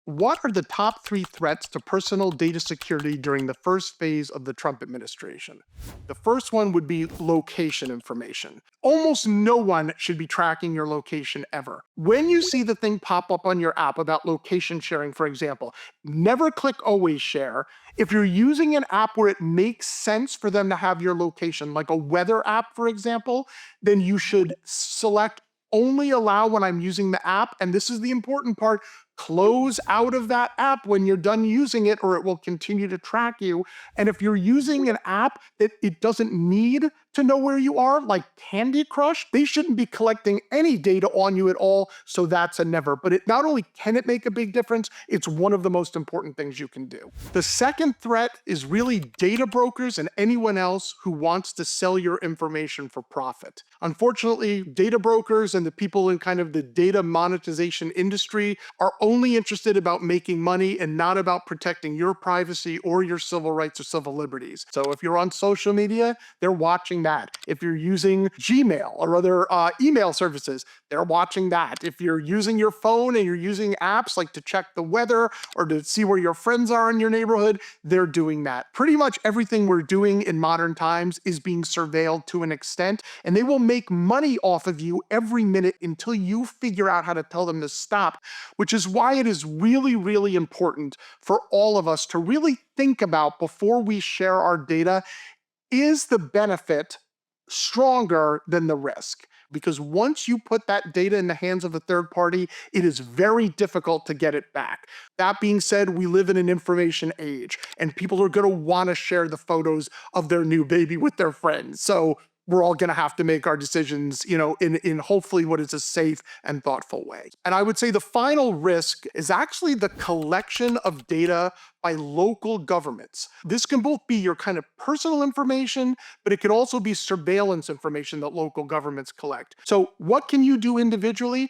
What are the top three threats to personal data security during the first phase of the Trump administration? The first one would be location information. Almost no one should be tracking your location ever. When you see the thing pop up on your app about location sharing, for example, never click always share. If you're using an app where it makes sense for them to have your location, like a weather app, for example, then you should select only allow when I'm using the app. And this is the important part, close out of that app when you're done using it, or it will continue to track you. And if you're using an app that it doesn't need to know where you are, like Candy Crush, they shouldn't be collecting any data on you at all. So that's a never. But it not only can it make a big difference, it's one of the most important things you can do. The second threat is really data brokers and anyone else who wants to sell your information for profit. Unfortunately, data brokers and the people in kind of the data monetization industry are only interested about making money and not about protecting your privacy or your civil rights or civil liberties. So if you're on social media, they're watching that. If you're using Gmail or other email services, they're watching that. If you're using your phone and you're using apps like to check the weather or to see where your friends are in your neighborhood, they're doing that. Pretty much everything we're doing in modern times is being surveilled to an extent, and they will make money off of you every minute until you figure out how to tell them to stop, which is why it is really, really important for all of us to really think about before we share our data, is the benefit stronger than the risk? Because once you put that data in the hands of a third party, it is very difficult to get it back. That being said, we live in an information age, and people are going to want to share the photos of their new baby with their friends. So we're all going to have to make our decisions, in hopefully what is a safe and thoughtful way. And I would say the final risk is actually the collection of data by local governments. This can both be your kind of personal information, but it could also be surveillance information that local governments collect. So what can you do individually?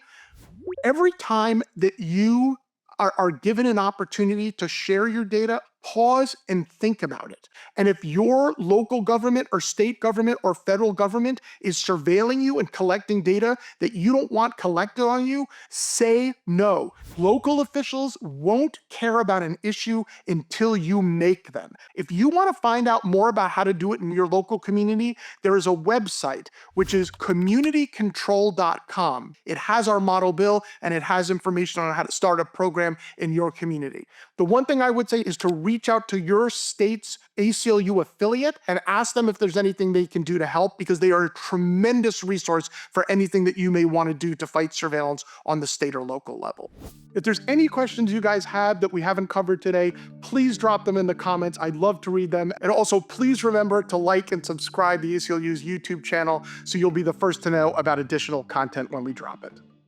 Every time that you are given an opportunity to share your data, pause and think about it. And if your local government or state government or federal government is surveilling you and collecting data that you don't want collected on you, say no. Local officials won't care about an issue until you make them. If you want to find out more about how to do it in your local community, there is a website, which is communitycontrol.com. It has our model bill and it has information on how to start a program in your community. The one thing I would say is to reach out to your state's ACLU affiliate and ask them if there's anything they can do to help, because they are a tremendous resource for anything that you may want to do to fight surveillance on the state or local level. If there's any questions you guys have that we haven't covered today, please drop them in the comments. I'd love to read them. And also, please remember to like and subscribe to the ACLU's YouTube channel so you'll be the first to know about additional content when we drop it.